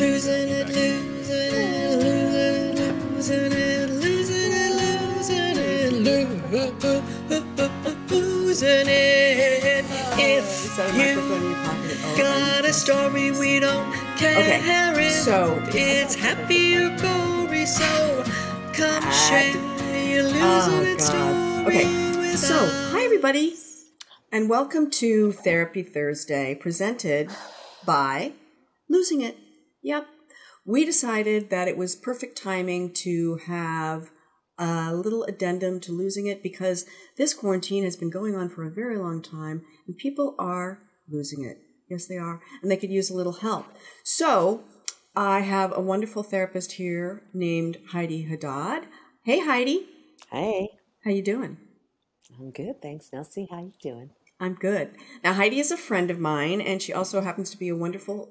losing it, losing it, losing it, losing it, losing it. If you got a story we don't care if it's happy or gory, so come share your losing it story. Okay, so hi everybody, and welcome to Therapy Thursday, presented by Losing It. Yep, we decided that it was perfect timing to have a little addendum to Losing It because this quarantine has been going on for a very long time and people are losing it. Yes, they are. And they could use a little help. So I have a wonderful therapist here named Heidi Haddad. Hey, Heidi. Hey. How you doing? I'm good. Thanks, Nelsie. How you doing? I'm good. Now, Heidi is a friend of mine, and she also happens to be a wonderful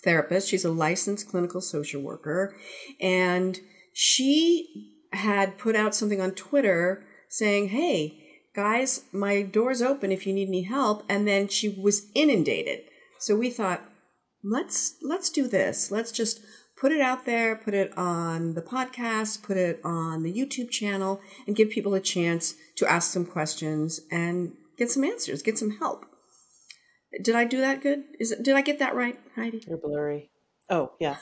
therapist. She's a licensed clinical social worker, and she had put out something on Twitter saying, hey, guys, my door's open if you need any help. And then she was inundated. So we thought, let's do this. Let's just put it out there, put it on the podcast, put it on the YouTube channel, and give people a chance to ask some questions and get some answers, get some help. Did I do that good? Did I get that right, Heidi? You're blurry. Oh, yeah.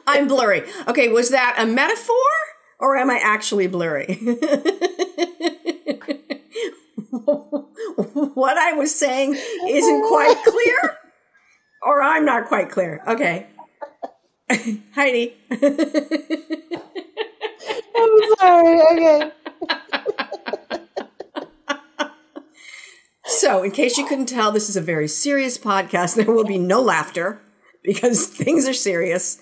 I'm blurry. Okay, was that a metaphor or am I actually blurry? What I was saying isn't quite clear or I'm not quite clear. Okay. Heidi. I'm sorry. Okay. So, in case you couldn't tell, this is a very serious podcast. There will be no laughter because things are serious,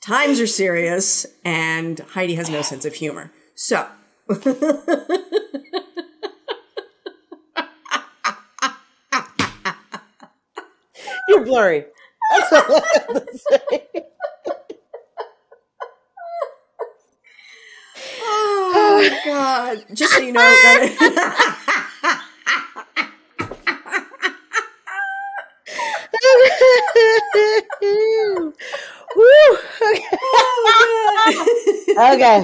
times are serious, and Heidi has no sense of humor. So, You're blurry. That's all I have to say. oh, God. Just so you know that... Woo. Okay.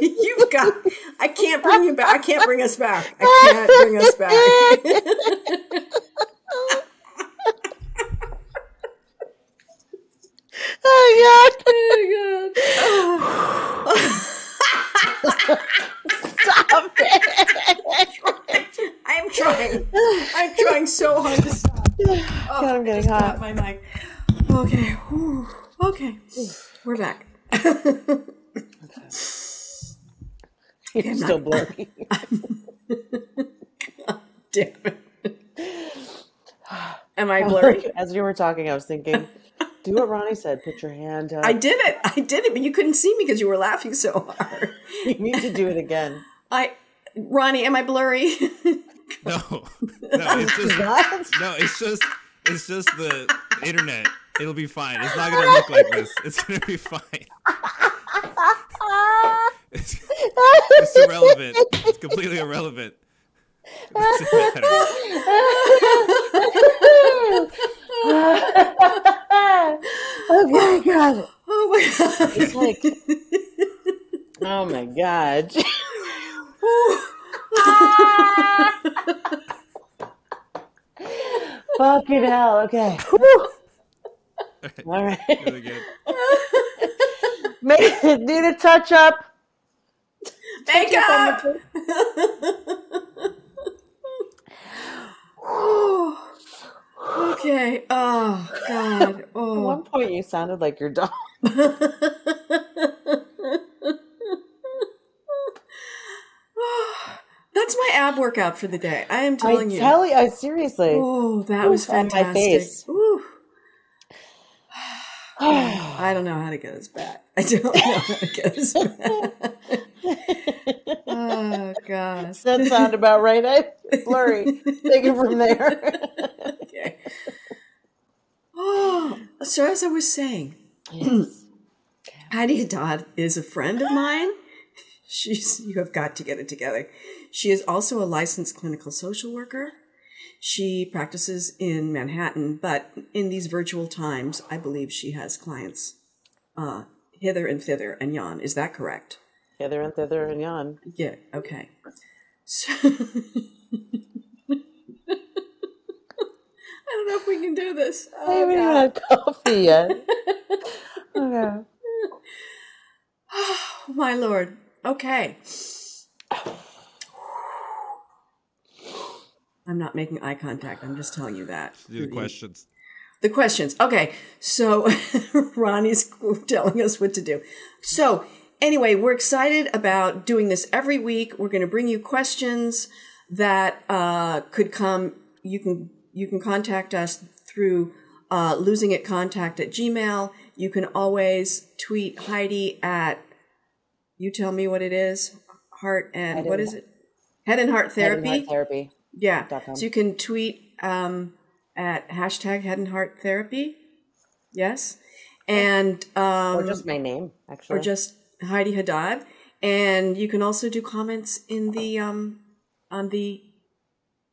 You've got... I can't bring you back. I can't bring us back. I can't bring us back. Oh, God. Oh, God. Stop it. I'm trying. I'm trying so hard to stop. Oh, God, I'm getting hot. My mic. Okay. Whew. Okay. We're back. You're still blurry. God damn it. Am I blurry? As you were talking, I was thinking, do what Ronnie said. Put your hand up. I did it, but you couldn't see me because you were laughing so hard. You need to do it again. Ronnie, am I blurry? No, it's just the internet. It'll be fine. It's not gonna look like this. It's gonna be fine. It's irrelevant. It's completely irrelevant. It doesn't matter. Oh my God. Oh my God. It's like, oh my God. Fucking hell. Okay. All right. Really good. Need a touch up. Makeup. Okay. Oh God. Oh. At one point, you sounded like your dog. That's my ab workout for the day. I am telling you. Seriously. Oh, that was fantastic. On my face. Ooh. I don't know how to get us back. I don't know how to get us back. Oh, gosh. That sound about right. Blurry. Take it from there. Okay. Oh, so as I was saying, Yes. Heidi Haddad is a friend of mine, You have got to get it together. She is also a licensed clinical social worker. She practices in Manhattan, but in these virtual times, I believe she has clients hither and thither and yon. Is that correct? Hither and thither and yon. Yeah, okay. So I don't know if we can do this. I haven't even had coffee yet. Okay. Oh, my Lord. Okay. I'm not making eye contact. I'm just telling you that. Do the questions. The questions. Okay. So Ronnie's telling us what to do. So anyway, we're excited about doing this every week. We're going to bring you questions that could come. You can contact us through losingitcontact@gmail. You can always tweet Heidi at, you tell me what it is, Heart and, what is it? Head and Heart Therapy. Head and Heart Therapy. Yeah. So you can tweet at hashtag Head and Heart Therapy. Yes. And or just my name, actually. Or just Heidi Haddad. And you can also do comments in the on the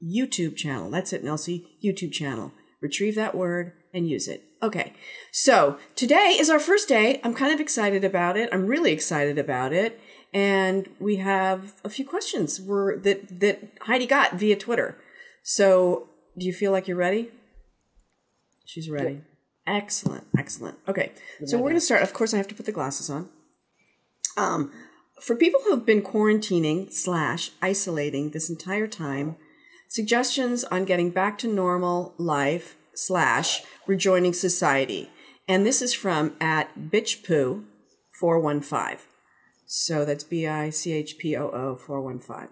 YouTube channel. That's it, Nelsie. YouTube channel. Retrieve that word and use it. Okay. So today is our first day. I'm kind of excited about it. I'm really excited about it. And we have a few questions that Heidi got via Twitter. So do you feel like you're ready? She's ready. Yep. Excellent. Excellent. Okay. So we're going to start. Of course, I have to put the glasses on. For people who have been quarantining/isolating this entire time, suggestions on getting back to normal life /rejoining society. And this is from @bitchpoo415. So that's BICHPOO 415.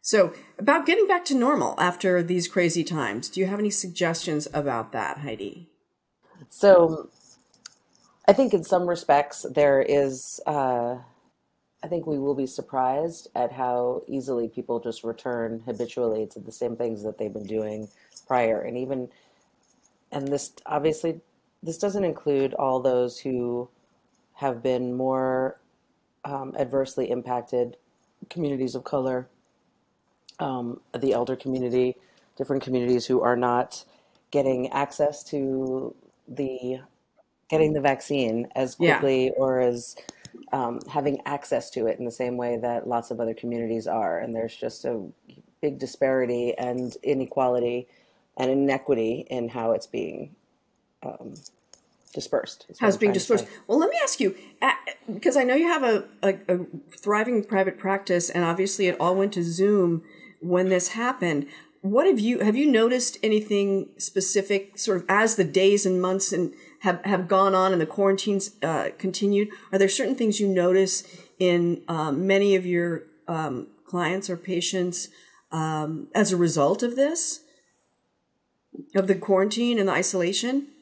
So about getting back to normal after these crazy times, do you have any suggestions about that, Heidi? So I think in some respects there is, I think we will be surprised at how easily people just return habitually to the same things that they've been doing prior. And this obviously, this doesn't include all those who have been more adversely impacted, communities of color, the elder community, different communities who are not getting access to getting the vaccine as quickly or as having access to it in the same way that lots of other communities are. And there's just a big disparity and inequality and inequity in how it's being dispersed. How it's being dispersed. Well, let me ask you, because I know you have a thriving private practice, and obviously it all went to Zoom when this happened. What have you noticed anything specific sort of as the days and months and have gone on and the quarantines continued? Are there certain things you notice in many of your clients or patients as a result of this, of the quarantine and the isolation?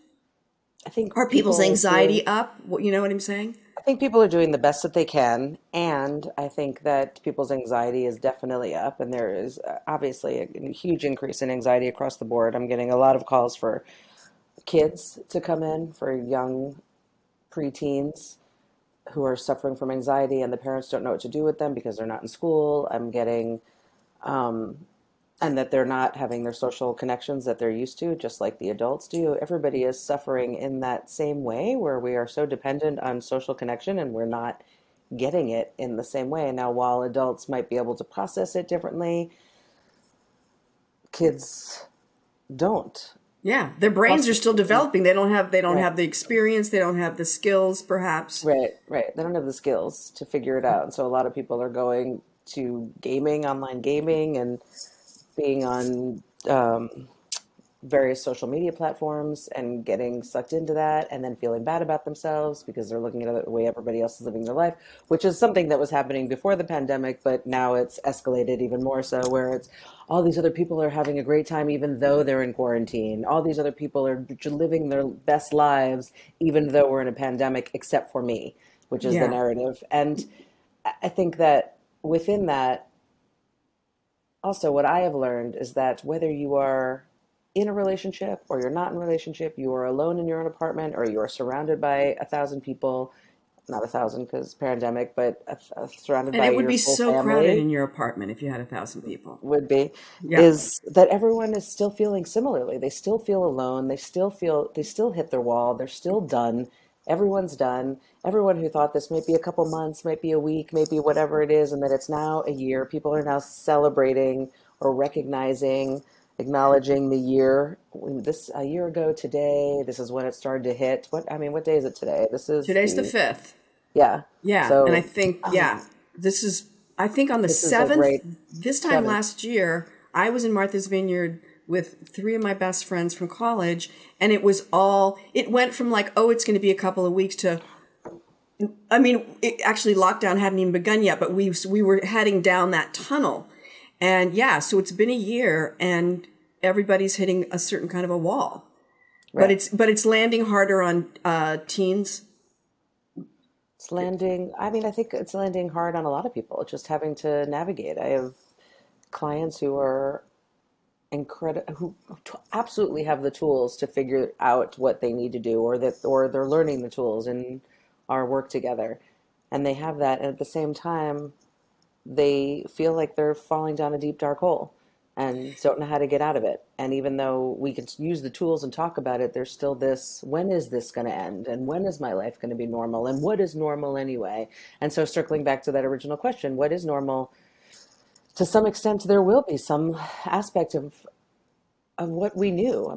I think are people's anxiety up? You know what I'm saying? I think people are doing the best that they can, and I think that people's anxiety is definitely up, and there is obviously a huge increase in anxiety across the board. I'm getting a lot of calls for kids to come in, for young preteens who are suffering from anxiety, and the parents don't know what to do with them because they're not in school. I'm getting and that they're not having their social connections that they're used to, just like the adults do. Everybody is suffering in that same way, where we are so dependent on social connection and we're not getting it in the same way. Now, while adults might be able to process it differently, kids don't. Yeah, their brains are still developing. They don't have the experience. They don't have the skills, perhaps. Right. They don't have the skills to figure it out. And so a lot of people are going to online gaming, and being on various social media platforms and getting sucked into that, and then feeling bad about themselves because they're looking at the way everybody else is living their life, which is something that was happening before the pandemic, but now it's escalated even more so, where it's all these other people are having a great time even though they're in quarantine. All these other people are living their best lives even though we're in a pandemic, except for me, which is the narrative. And I think that within that, also, what I have learned is that whether you are in a relationship or you're not in a relationship, you are alone in your own apartment or you are surrounded by 1,000 people, not 1,000 because pandemic, but surrounded And by it would your be full so family crowded in your apartment if you had 1,000 people. would be, Yeah. is that everyone is still feeling similarly. They still feel alone. They still hit their wall. They're still done. Everyone's done. Everyone who thought this might be a couple months, might be a week, maybe whatever it is, and that it's now a year. People are now celebrating or recognizing, acknowledging the year. This a year ago today. This is when it started to hit. What day is it today? Today's the 5th. Yeah. Yeah. So, and I think, I think on the this is a 7th, great this time 7th. last year, I was in Martha's Vineyard with 3 of my best friends from college. And it went from like, oh, it's going to be a couple of weeks to, actually lockdown hadn't even begun yet, but we were heading down that tunnel. And so it's been a year and everybody's hitting a certain kind of a wall, Right. but it's landing harder on teens. It's landing. I think it's landing hard on a lot of people. It's just having to navigate. I have clients who are who absolutely have the tools to figure out what they need to do, or they're learning the tools in our work together, and they have that. And at the same time, they feel like they're falling down a deep dark hole and don't know how to get out of it. And even though we can use the tools and talk about it, there's still this, when is this going to end? And when is my life going to be normal? And what is normal anyway? And so circling back to that original question, what is normal? To some extent, there will be some aspect of what we knew.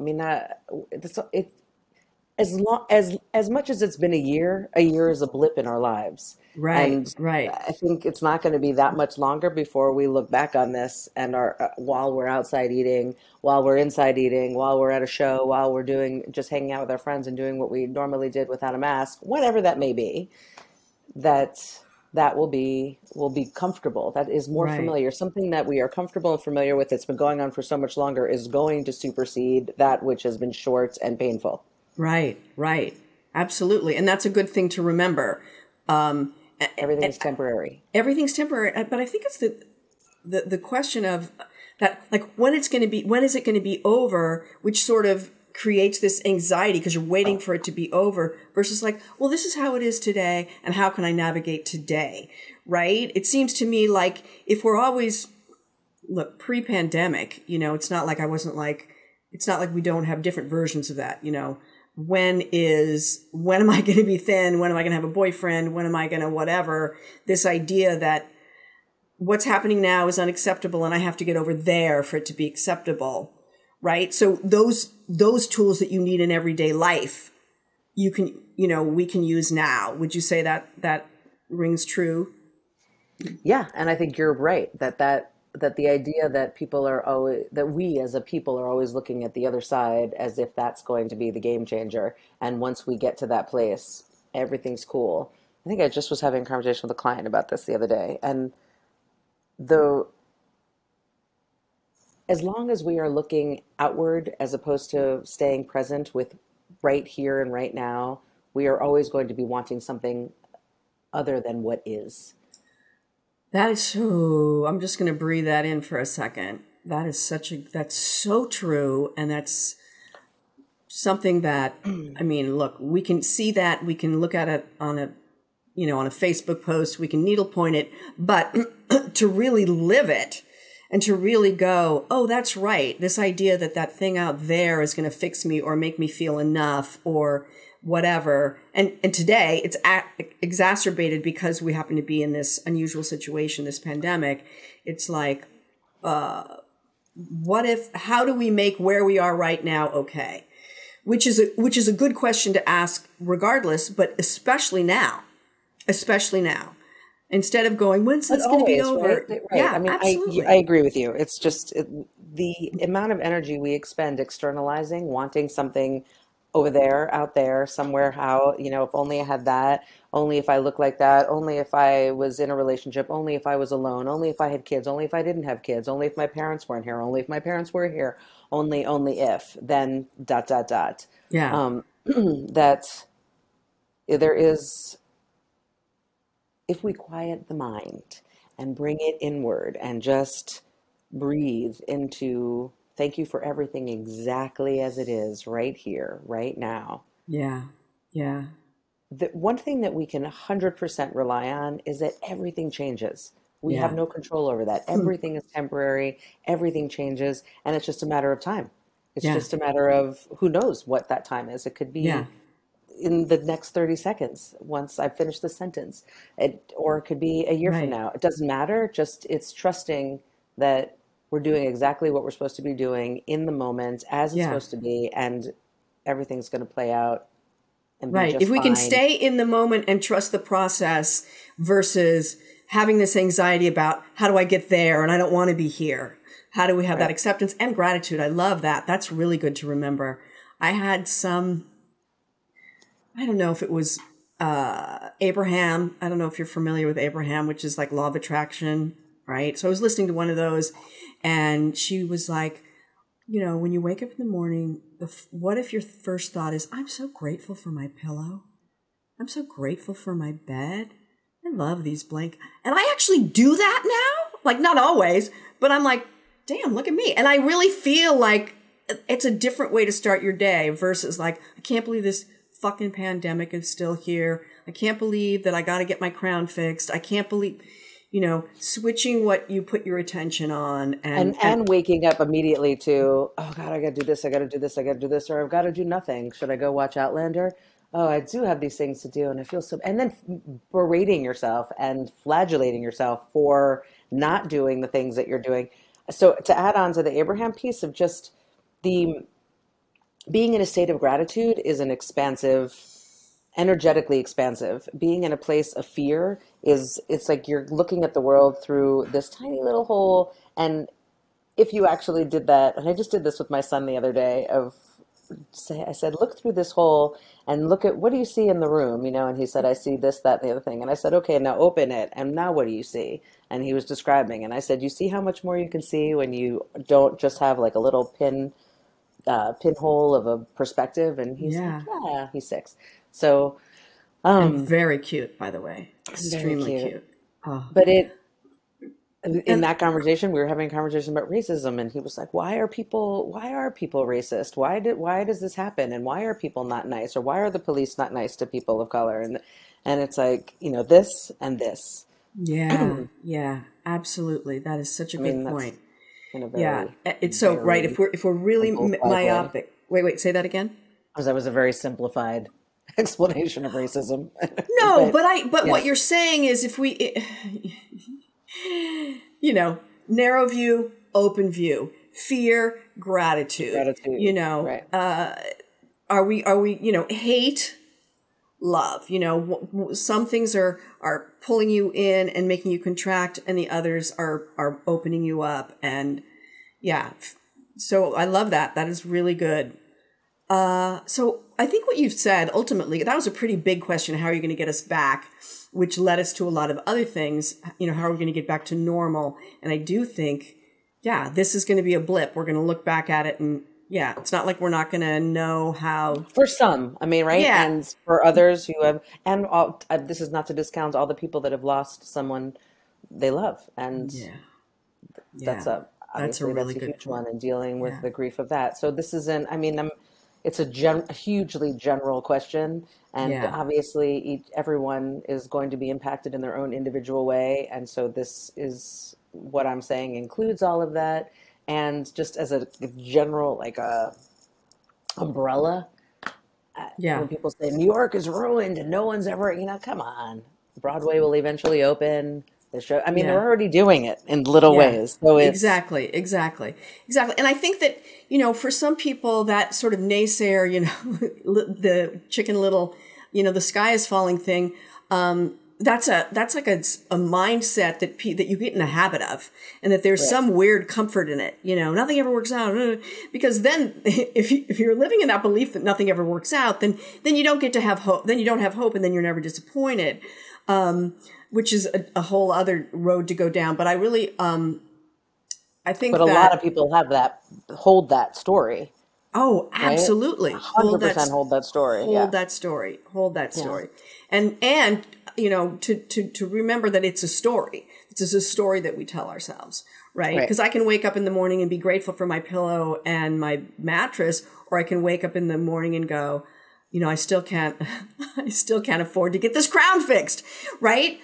As much as it's been a year is a blip in our lives. Right, And right. I think it's not going to be that much longer before we look back on this and while we're outside eating, while we're inside eating, while we're at a show, while we're just hanging out with our friends and doing what we normally did without a mask, whatever that may be, that will be comfortable. That is more familiar. Something that we are comfortable and familiar with that's been going on for so much longer is going to supersede that which has been short and painful. Right. Absolutely. And that's a good thing to remember. Everything's temporary. Everything's temporary. But I think it's the question of that, like, when is it going to be over, which sort of creates this anxiety because you're waiting for it to be over versus like, well, this is how it is today. And how can I navigate today? Right. It seems to me like if we're always, look, pre-pandemic, it's not like we don't have different versions of that, when am I going to be thin? When am I going to have a boyfriend? When am I going to whatever? This idea that what's happening now is unacceptable and I have to get over there for it to be acceptable, right? So those tools that you need in everyday life, we can use now. Would you say that rings true? Yeah, and I think you're right that the idea that we as a people are always looking at the other side as if that's going to be the game changer. And once we get to that place, everything's cool. I think I just was having a conversation with a client about this the other day. And as long as we are looking outward as opposed to staying present with right here and right now, we are always going to be wanting something other than what is. That is so, I'm just going to breathe that in for a second. That's so true. And that's something that, look, we can see that, we can look at it on a Facebook post, we can needle point it, but to really live it and to really go, oh, that's right. This idea that thing out there is going to fix me or make me feel enough or whatever. And today it's exacerbated because we happen to be in this unusual situation, this pandemic. It's like, how do we make where we are right now okay? Which is a good question to ask regardless, but especially now. Instead of going, when's this going to be over? Right? Yeah, absolutely. I agree with you. It's just the amount of energy we expend externalizing, wanting something over there, out there, somewhere, if only I had that, only if I look like that, only if I was in a relationship, only if I was alone, only if I had kids, only if I didn't have kids, only if my parents weren't here, only if my parents were here, only if, then ... Yeah. That there is, if we quiet the mind and bring it inward and just breathe into thank you for everything exactly as it is right here, right now. Yeah. the one thing that we can 100% rely on is that everything changes. We have no control over that. Everything is temporary. Everything changes, and it's just a matter of time. It's just a matter of who knows what that time is. It could be in the next 30 seconds once I've finished the sentence, or it could be a year from now. It doesn't matter. Just it's trusting that we're doing exactly what we're supposed to be doing in the moment as it's supposed to be, and everything's going to play out. And be just If we fine. can stay in the moment and trust the process versus having this anxiety about how do I get there and I don't want to be here. How do we have that acceptance and gratitude? I love that. That's really good to remember. I had I don't know if it was Abraham. I don't know if you're familiar with Abraham, which is like law of attraction, right? So I was listening to one of those, and she was like, you know, when you wake up in the morning, what if your first thought is, I'm so grateful for my pillow. I'm so grateful for my bed. I love these blankets. And I actually do that now. Like, not always, but I'm like, damn, look at me. And I really feel like it's a different way to start your day versus like, I can't believe this fucking pandemic is still here. I can't believe that I got to get my crown fixed. I can't believe, you know, switching what you put your attention on and waking up immediately to, oh God, I got to do this. I got to do this. I got to do this, or I've got to do nothing. Should I go watch Outlander? Oh, I do have these things to do. And I feel so, and then berating yourself and flagellating yourself for not doing the things that you're doing. So to add on to the Abraham piece of just being in a state of gratitude is an expansive, energetically expansive. Being in a place of fear it's like you're looking at the world through this tiny little hole. And if you actually did that, and I just did this with my son the other day I said, look through this hole and look at, what do you see in the room? You know, and he said, I see this, that, and the other thing. And I said, okay, now open it. And now what do you see? And he was describing, and I said, you see how much more you can see when you don't just have like a little pinhole of a perspective? And he's like, yeah, he's 6. So, and very cute, by the way, extremely cute. Oh. But in that conversation, we were having a conversation about racism, and he was like, why are people racist? Why does this happen? And why are people not nice? Or why are the police not nice to people of color? And it's like, you know, this and this. Yeah. Yeah, absolutely. That is such a good point. It's so very right. If we're really myopic, wait, say that again. Because that was a very simplified explanation of racism. No, but what you're saying is if we, you know, narrow view, open view, fear, gratitude, you know, are we, you know, hate, love, you know, some things are pulling you in and making you contract, and the others are opening you up. And so I love that. That is really good. So I think what you've said, ultimately, that was a pretty big question. How are you going to get us back? Which led us to a lot of other things. You know, how are we going to get back to normal? And I do think, this is going to be a blip. We're going to look back at it, and it's not like we're not going to know how. For some, I mean, right? Yeah. And for others who have, and this is not to discount all the people that have lost someone they love. And that's a really good huge one, and dealing with the grief of that. So this isn't, I mean, it's a hugely general question, and obviously everyone is going to be impacted in their own individual way. And so this is what I'm saying includes all of that. And just as a general, like umbrella, when people say New York is ruined and no one's ever, you know, come on, Broadway will eventually open. The show, I mean, they're already doing it in little ways. So it's exactly. And I think that, you know, for some people, that sort of naysayer, you know, the Chicken Little, you know, the sky is falling thing, that's like a mindset that you get in the habit of, and that there's some weird comfort in it. You know, nothing ever works out, because then if you're living in that belief that nothing ever works out, then you don't get to have hope. Then you don't have hope, and then you're never disappointed. Which is a whole other road to go down. But I really, I think but a lot of people hold that story. Oh, absolutely. 100% hold that story. Hold that story. And, you know, to remember that it's a story. It's just a story that we tell ourselves, right? Because I can wake up in the morning and be grateful for my pillow and my mattress, or I can wake up in the morning and go, I still can't, I still can't afford to get this crown fixed, right?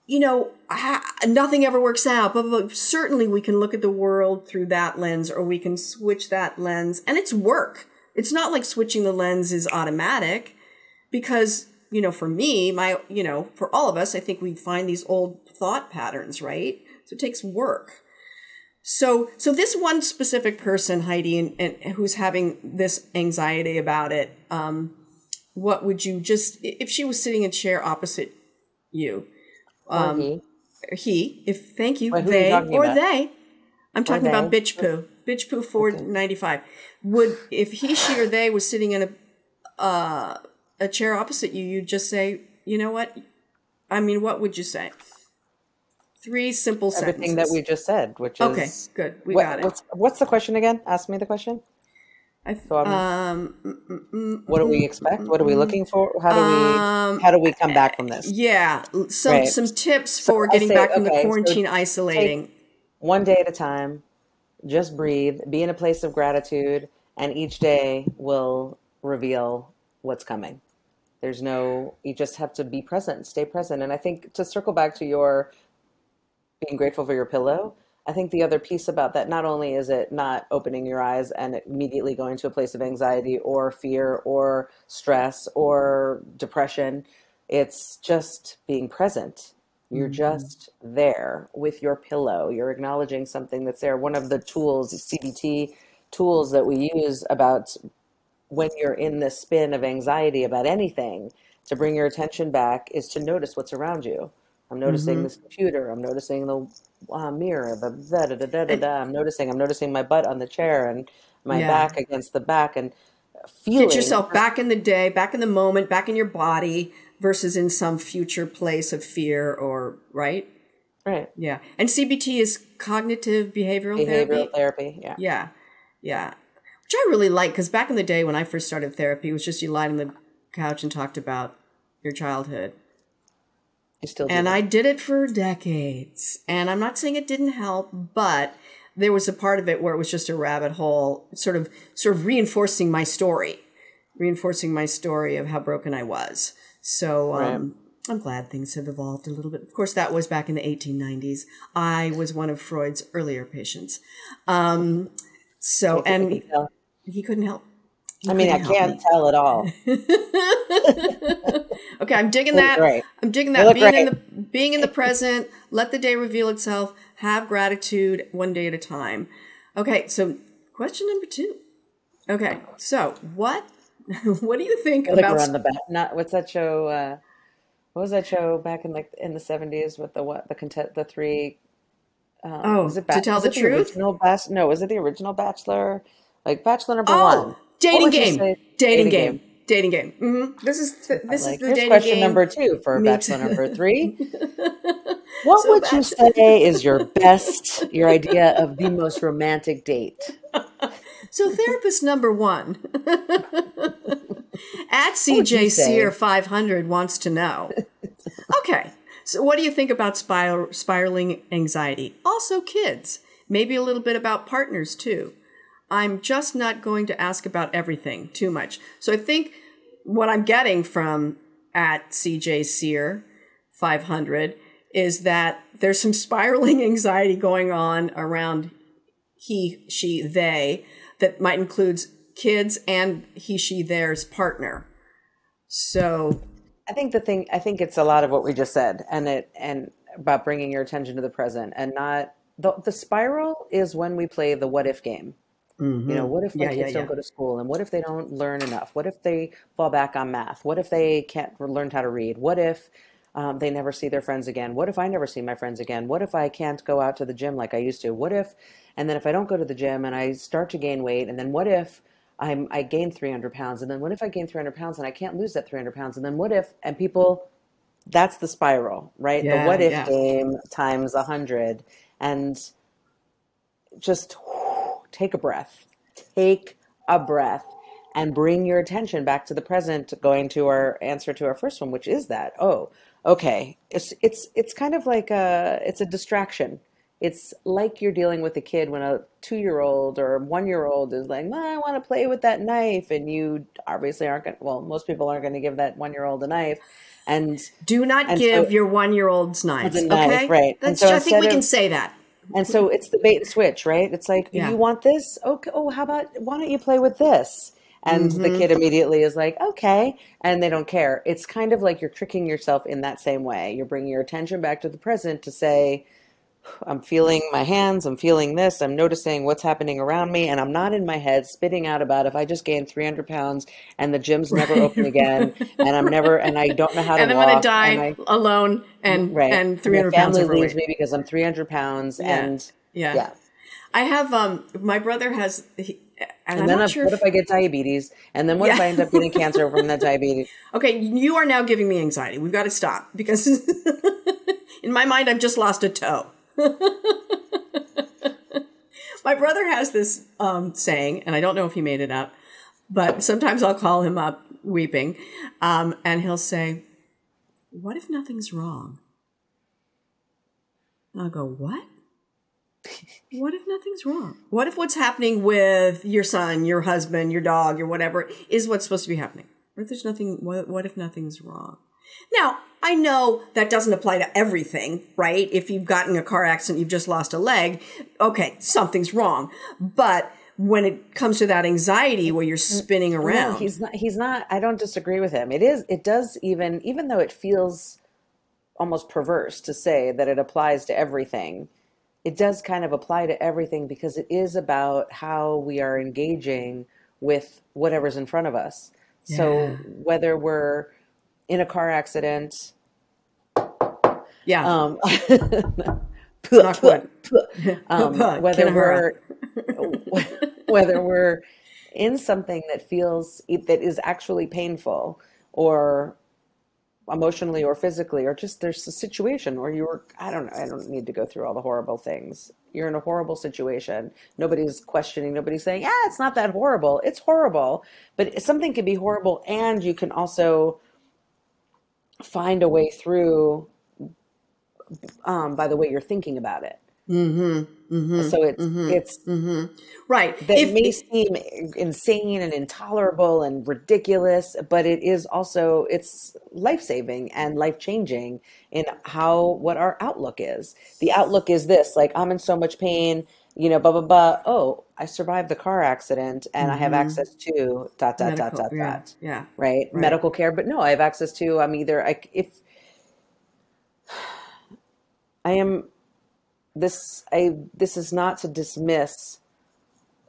Nothing ever works out, but certainly we can look at the world through that lens, or we can switch that lens, and it's work. It's not like switching the lens is automatic, because, for me, for all of us, I think we find these old thought patterns, right? So it takes work. So this one specific person, Heidi, and who's having this anxiety about it, what would you if she was sitting in a chair opposite you, thank you, Wait, they or about? they, I'm talking about bitch poo 495. If he, she, or they was sitting in a chair opposite you, you'd just say, what? What would you say? 3 simple sentences. Everything that we just said, which is... Okay, good. We got it. What's the question again? Ask me the question. What do we expect? What are we looking for? How do we come back from this? Yeah, some tips for getting back from the quarantine isolating. One day at a time, just breathe, be in a place of gratitude, and each day will reveal what's coming. You just have to be present, stay present. And I think, to circle back to your being grateful for your pillow, I think the other piece about that, not only is it not opening your eyes and immediately going to a place of anxiety or fear or stress or depression, it's just being present. You're just there with your pillow. You're acknowledging something that's there. One of the tools, CBT tools that we use about when you're in the spin of anxiety about anything, to bring your attention back, is to notice what's around you. I'm noticing this computer. I'm noticing the mirror. I'm noticing my butt on the chair and my back against the back, and feeling. Get yourself back in the day, back in the moment, back in your body, versus in some future place of fear right? Right. Yeah. And CBT is cognitive behavioral therapy. Yeah. Yeah. Yeah. Which I really like, because back in the day when I first started therapy, it was just you lied on the couch and talked about your childhood. You still do and that. I did it for decades. And I'm not saying it didn't help, but there was a part of it where it was just a rabbit hole, sort of reinforcing my story of how broken I was. So I'm glad things have evolved a little bit. Of course, that was back in the 1890s. I was one of Freud's earlier patients. And he couldn't help. I can't tell at all. Okay, I'm digging that. Great. I'm digging that. Being in the present, let the day reveal itself, have gratitude one day at a time. Okay, so question number 2. Okay, so what do you think about around the back? What's that show? What was that show back in the 70s with the 3? To tell the truth? Was it the original Bachelor? Like Bachelor number 1. Dating game. Dating game. Mm-hmm. This is the dating game. Question number 2 for Bachelor number 3. What would you say is your idea of the most romantic date? So therapist number 1 at CJ Sear 500 wants to know. Okay, so what do you think about spiraling anxiety? Also kids, maybe a little bit about partners too. I'm just not going to ask about everything too much. So I think what I'm getting from at CJ Sear 500 is that there's some spiraling anxiety going on around he, she, they that might include kids and he, she, theirs partner. So I think it's a lot of what we just said, and about bringing your attention to the present, and not the spiral is when we play the what if game. Mm-hmm. What if my kids don't go to school? And what if they don't learn enough? What if they fall back on math? What if they can't learn how to read? What if they never see their friends again? What if I never see my friends again? What if I can't go out to the gym like I used to? And then if I don't go to the gym and I start to gain weight, and then what if I gain 300 pounds? And then what if I gain 300 pounds and I can't lose that 300 pounds? And then what if, and people, that's the spiral, right? The what if game times 100. And just take a breath, and bring your attention back to the present, going to our answer to our first one, which is that, okay, it's kind of like it's a distraction. it's like you're dealing with a kid when a 2-year-old or 1-year-old is like, well, I want to play with that knife. And you obviously aren't going to, well, most people aren't going to give that 1-year-old a knife. And do not give your 1-year-olds knives. Okay. Right. That's, I think we can say that. And so it's the bait and switch, right? It's like, you want this? Okay. Oh, how about, why don't you play with this? And the kid immediately is like, okay. And they don't care. It's kind of like you're tricking yourself in that same way. You're bringing your attention back to the present to say, I'm feeling my hands, I'm feeling this, I'm noticing what's happening around me, and I'm not in my head spitting out about if I just gained 300 pounds and the gym's never open again, and I'm never, and I don't know how to walk. And I'm going to die alone and 300 pounds overweight. Family leaves me because I'm 300 pounds, and I have, my brother has, and then what if I get diabetes? And then what if I end up getting cancer from that diabetes? Okay, you are now giving me anxiety. We've got to stop because in my mind, I've just lost a toe. My brother has this saying, and I don't know if he made it up, but sometimes I'll call him up weeping, and he'll say, what if nothing's wrong? And I'll go, what? What if nothing's wrong? What if what's happening with your son, your husband, your dog, your whatever is what's supposed to be happening? What if there's nothing, what if nothing's wrong? Now, I know that doesn't apply to everything, right? If you've gotten a car accident, you've just lost a leg, okay, something's wrong. But when it comes to that anxiety where you're spinning around. No, he's not, I don't disagree with him. It does even though it feels almost perverse to say that it applies to everything, it does kind of apply to everything because it is about how we are engaging with whatever's in front of us. Yeah. So whether we're in a car accident, whether we're in something that is actually painful or emotionally or physically, or just there's a situation where I don't need to go through all the horrible things. You're in a horrible situation. Nobody's questioning, nobody's saying, it's not that horrible. It's horrible, but something can be horrible and you can also find a way through by the way you're thinking about it. So it's right. That may seem insane and intolerable and ridiculous, but it is also, it's life-saving and life-changing in what our outlook is. The outlook is this, like, I'm in so much pain, blah, blah, blah. Oh, I survived the car accident and I have access to ... Yeah. Right? Medical care. But no, I have access to, this is not to dismiss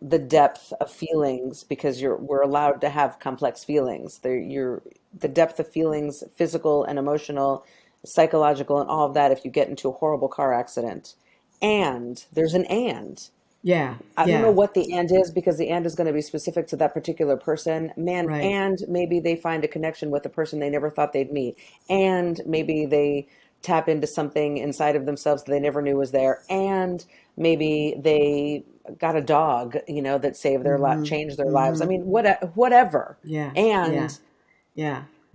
the depth of feelings because we're allowed to have complex feelings. The depth of feelings, physical and emotional, psychological, and all of that. If you get into a horrible car accident, and there's an and. Yeah. I don't know what the and is because the and is going to be specific to that particular person. And maybe they find a connection with a person they never thought they'd meet, and maybe they tap into something inside of themselves that they never knew was there. And maybe they got a dog, that saved their life, changed their lives. I mean, whatever. Yeah. And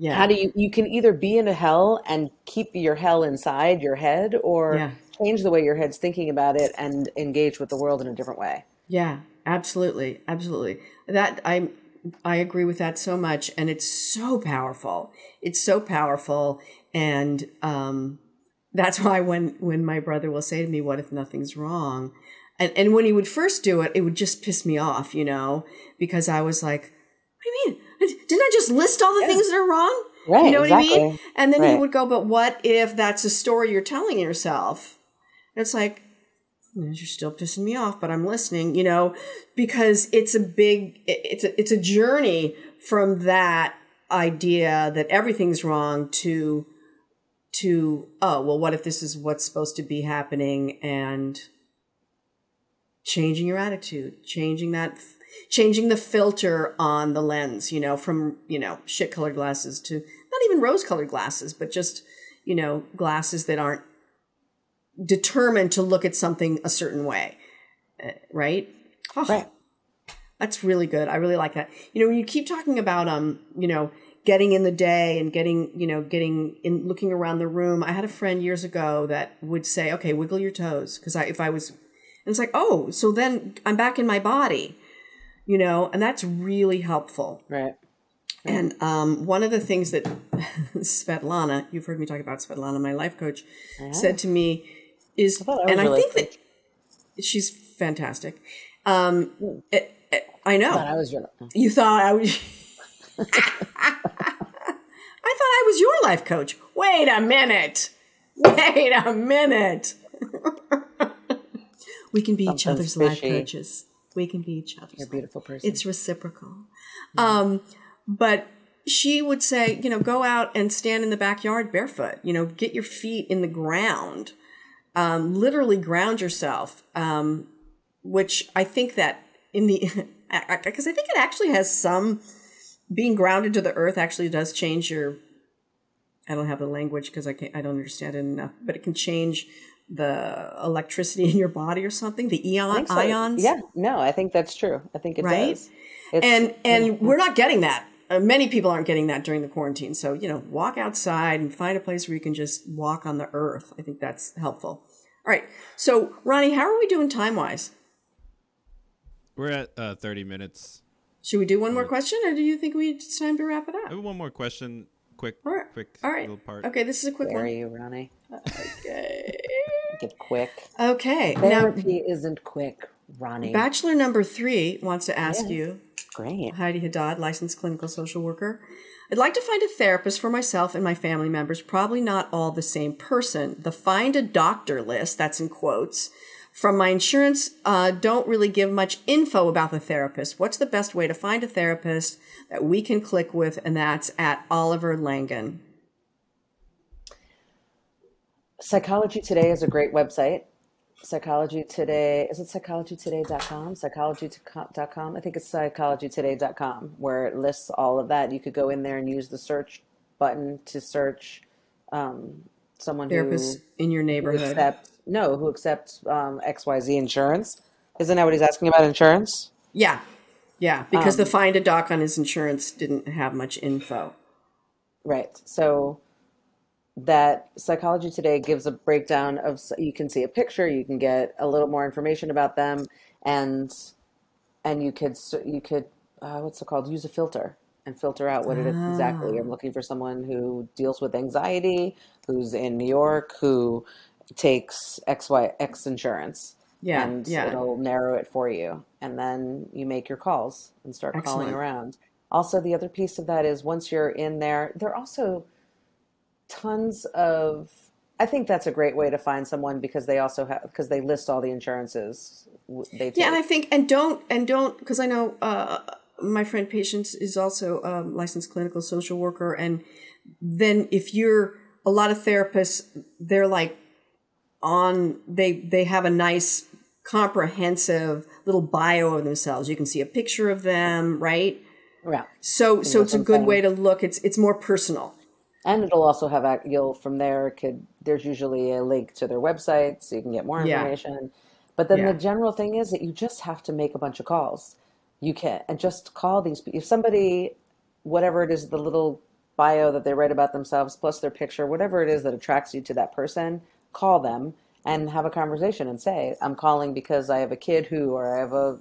how do you can either be in a hell and keep your hell inside your head or change the way your head's thinking about it and engage with the world in a different way. Yeah, absolutely. Absolutely. That I agree with that so much. And it's so powerful. It's so powerful. And that's why when my brother will say to me, what if nothing's wrong? And when he would first do it, it would just piss me off, because I was like, what do you mean? Didn't I just list all the things that are wrong? Right, you know exactly. what I mean? And then he would go, but what if that's a story you're telling yourself? And it's like, you're still pissing me off, but I'm listening, because it's a journey from that idea that everything's wrong to, oh, well, what if this is what's supposed to be happening, and changing your attitude, changing the filter on the lens, from, shit colored glasses to not even rose colored glasses, but just, glasses that aren't determined to look at something a certain way. Right? Oh, right. That's really good. I really like that. When you keep talking about, getting in the day and looking around the room. I had a friend years ago that would say, okay, wiggle your toes. Because and it's like, oh, so then I'm back in my body, and that's really helpful. Right. And one of the things that Svetlana, you've heard me talk about Svetlana, my life coach, said to me is, and I think that she's fantastic. I know. I was your... You thought I was... I thought I was your life coach. Wait a minute. We can be each other's life coaches. We can be each other's. You're a beautiful person. It's reciprocal. But she would say, go out and stand in the backyard barefoot, get your feet in the ground, literally ground yourself, which I think that because I think it actually has some, being grounded to the earth actually does change I don't have the language because I don't understand it enough, but it can change the electricity in your body or something, the ions. Yeah, no, I think that's true. I think it does. And we're not getting that. Many people aren't getting that during the quarantine. So, walk outside and find a place where you can just walk on the earth. I think that's helpful. All right. So, Ronnie, how are we doing time-wise? We're at 30 minutes. Should we do one more question, or do you think it's time to wrap it up? I have one more question. Quick All right. little part. Okay, this is a quick one. Where are you, Ronnie? Okay. Get quick. Okay. Therapy isn't quick, Ronnie. Bachelor number 3 wants to ask you. Great. Heidi Haddad, licensed clinical social worker. I'd like to find a therapist for myself and my family members, probably not all the same person. The find a doctor list, that's in quotes, from my insurance don't really give much info about the therapist. What's the best way to find a therapist that we can click with? And that's at Oliver Langan. Psychology Today is a great website. Psychology Today, is it psychologytoday.com? Psychology.com? I think it's psychologytoday.com, where it lists all of that. You could go in there and use the search button to search someone therapist in your neighborhood. Who accepts XYZ insurance. Isn't that what he's asking about, insurance? Yeah. Yeah, because the find a doc on his insurance didn't have much info. Right. So that Psychology Today gives a breakdown of, you can see a picture, you can get a little more information about them, and you could what's it called? Use a filter and filter out what it is exactly. I'm looking for someone who deals with anxiety, who's in New York, who takes X insurance. Yeah, and it'll narrow it for you. And then you make your calls and start calling around. Also, the other piece of that is once you're in there, there are also tons of, I think that's a great way to find someone because they list all the insurances they take. Yeah, and I think, and don't, because I know my friend Patience is also a licensed clinical social worker. And then if you're, a lot of therapists, they're like they have a nice comprehensive little bio of themselves. You can see a picture of them, right? Yeah. So it's a good way to look. It's more personal. And it'll also have, from there, there's usually a link to their website so you can get more information. Yeah. But then the general thing is that you just have to make a bunch of calls. You can, and just call these people. If somebody, whatever it is, the little bio that they write about themselves, plus their picture, whatever it is that attracts you to that person, call them and have a conversation and say, I'm calling because I have a kid who, or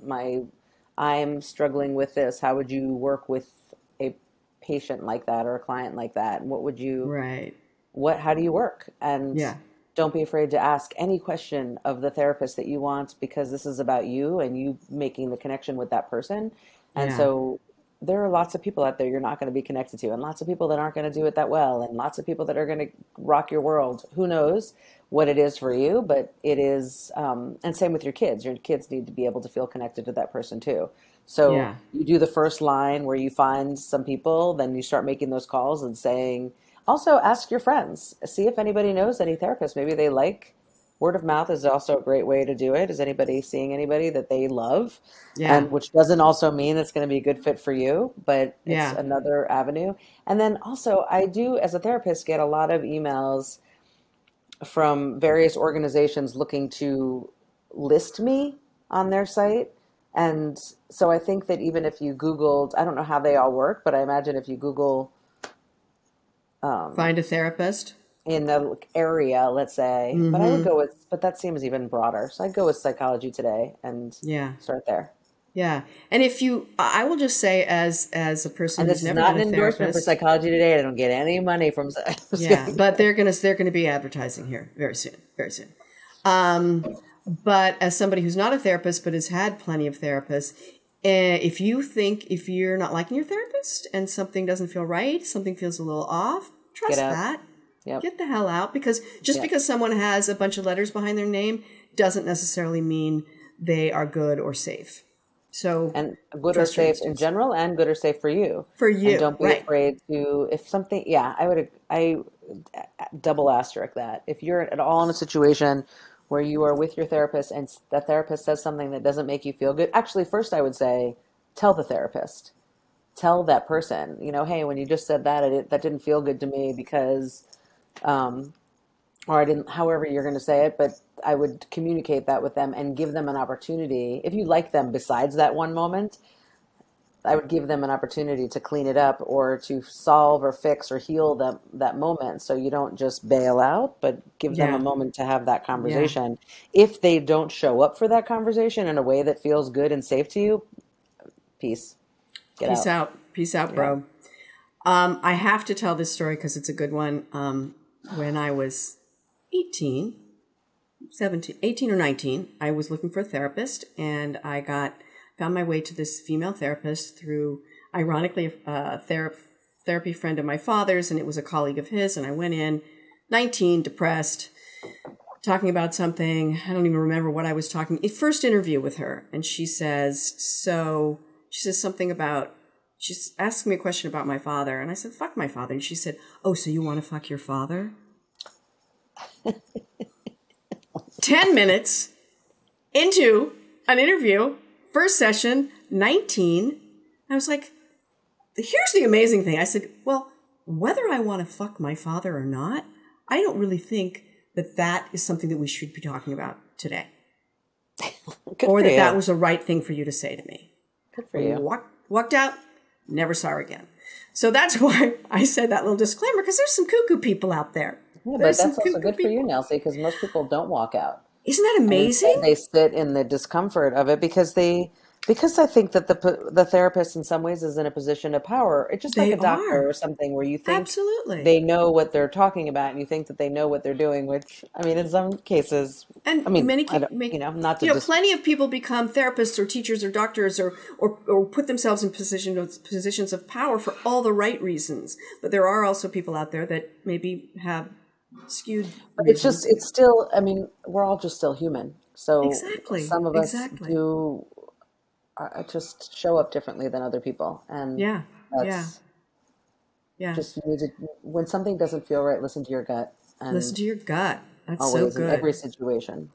I'm struggling with this. How would you work with a patient like that or a client like that? And what would you, how do you work? And don't be afraid to ask any question of the therapist that you want, because this is about you and you making the connection with that person. And so there are lots of people out there you're not going to be connected to, and lots of people that aren't going to do it that well, and lots of people that are going to rock your world. Who knows what it is for you, but it is, and same with your kids. Your kids need to be able to feel connected to that person too. So you do the first line where you find some people, then you start making those calls and saying, also ask your friends, see if anybody knows any therapists. Maybe they like, word of mouth is also a great way to do it. Is anybody seeing anybody that they love? And which doesn't also mean it's going to be a good fit for you, but it's another avenue. And then also I do, as a therapist, get a lot of emails from various organizations looking to list me on their site. And so I think that even if you Googled, I don't know how they all work, but I imagine if you Google Find a therapist in the area, let's say. Mm-hmm. But I would go with, but that seems even broader. So I'd go with Psychology Today and start there. Yeah. And if you, I will just say as a person and who's this never is not been an a endorsement for therapist, Psychology Today. I don't get any money from. yeah, but they're gonna be advertising here very soon, very soon. But as somebody who's not a therapist but has had plenty of therapists, if you're not liking your therapist and something doesn't feel right, something feels a little off, trust that. Yep. Get the hell out, because because someone has a bunch of letters behind their name doesn't necessarily mean they are good or safe. So, and good or safe in general, and good or safe for you. For you, and don't be afraid to, if something. Yeah, I double asterisk that. If you're at all in a situation where you are with your therapist and the therapist says something that doesn't make you feel good, actually, first I would say, tell the therapist, tell that person, hey, when you just said that, that didn't feel good to me because, or I didn't, however you're going to say it, but I would communicate that with them and give them an opportunity. If you like them besides that one moment, I would give them an opportunity to clean it up or to solve or fix or heal that moment. So you don't just bail out, but give them a moment to have that conversation. Yeah. If they don't show up for that conversation in a way that feels good and safe to you, peace. Peace out. Peace out, bro. I have to tell this story because it's a good one. When I was 18 or 19, I was looking for a therapist, and I found my way to this female therapist through, ironically, a therapy friend of my father's, and it was a colleague of his, and I went in, 19, depressed, talking about something. I don't even remember what I was talking. First interview with her, and she says something about, she's asking me a question about my father, and I said, fuck my father. And she said, oh, so you want to fuck your father? 10 minutes into an interview, first session, 19. I was like, here's the amazing thing. I said, well, whether I want to fuck my father or not, I don't really think that is something that we should be talking about today. Or that was the right thing for you to say to me. Good for you. Walked out, never saw her again. So that's why I said that little disclaimer, because there's some cuckoo people out there. Yeah, but that's also good for you, Nelsie, because most people don't walk out. Isn't that amazing? They sit in the discomfort of it because I think that the therapist in some ways is in a position of power. It's just like a doctor or something where you think they know what they're talking about, and you think that they know what they're doing. Which, I mean, in some cases, and plenty of people become therapists or teachers or doctors or put themselves in positions of power for all the right reasons. But there are also people out there that maybe have skewed. But it's still. I mean, we're all just still human. So some of us do. Just show up differently than other people, and just when something doesn't feel right, listen to your gut. And listen to your gut. That's always, so good. In every situation.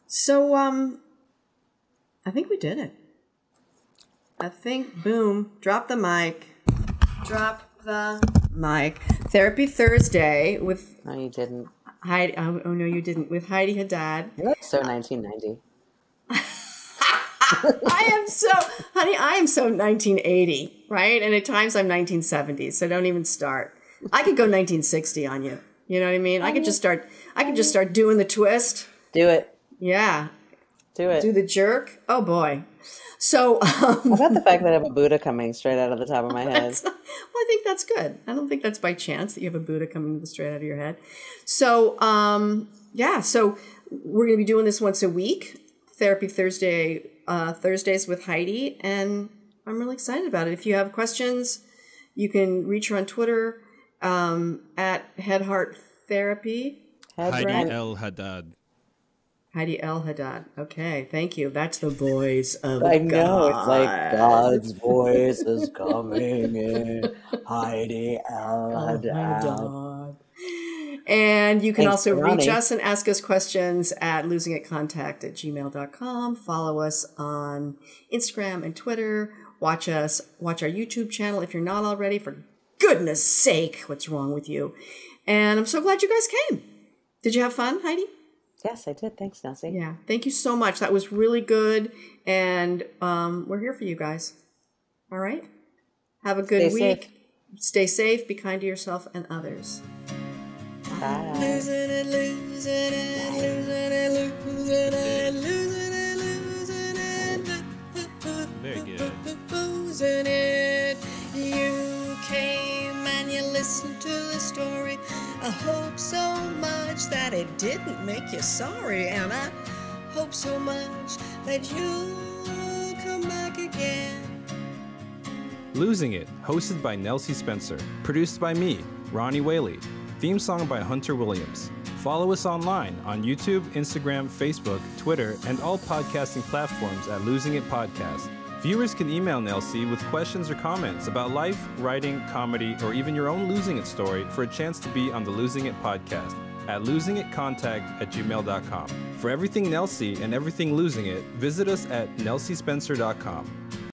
So I think we did it. I think boom. Drop the mic. Therapy Thursday with. No, you didn't. Heidi. Oh no, you didn't. With Heidi Haddad. You're so 1990. I am so 1980, right? And at times I'm 1970, so don't even start. I could go 1960 on you. You know what I mean? I could just start doing the twist. Do it. Yeah. Do it. Do the jerk. Oh boy. So how about the fact that I have a Buddha coming straight out of the top of my head? Well, I think that's good. I don't think that's by chance that you have a Buddha coming straight out of your head. So so we're going to be doing this once a week. Therapy Thursday. Thursdays with Heidi, and I'm really excited about it. If you have questions, you can reach her on Twitter at Headheart Therapy. Heidi L. Haddad. Heidi L. Haddad. Okay, thank you. That's the voice of I God. know, it's like God's voice is coming in. Heidi L. Haddad. And you can Thanks also reach Ronnie. us and ask us questions at losingitcontact@gmail.com. Follow us on Instagram and Twitter. Watch our YouTube channel if you're not already. For goodness sake, what's wrong with you? And I'm so glad you guys came. Did you have fun, Heidi? Yes, I did. Thanks, Nelsie. Yeah, thank you so much. That was really good. And we're here for you guys. All right? Have a good week. Safe. Stay safe, be kind to yourself and others. Bye. Losing it, losing it, losing it, losing it, losing it, losing it. Very good. Losing it. You came and you listened to the story. I hope so much that it didn't make you sorry, and I hope so much that you'll come back again. Losing It, hosted by Nelsie Spencer. Produced by me, Ronnie Whaley. Theme song by Hunter Williams. Follow us online on YouTube, Instagram, Facebook, Twitter, and all podcasting platforms at Losing It Podcast. Viewers can email Nelsie with questions or comments about life, writing, comedy, or even your own Losing It story for a chance to be on the Losing It Podcast at losingitcontact@gmail.com. For everything Nelsie and everything Losing It, visit us at nelsiespencer.com.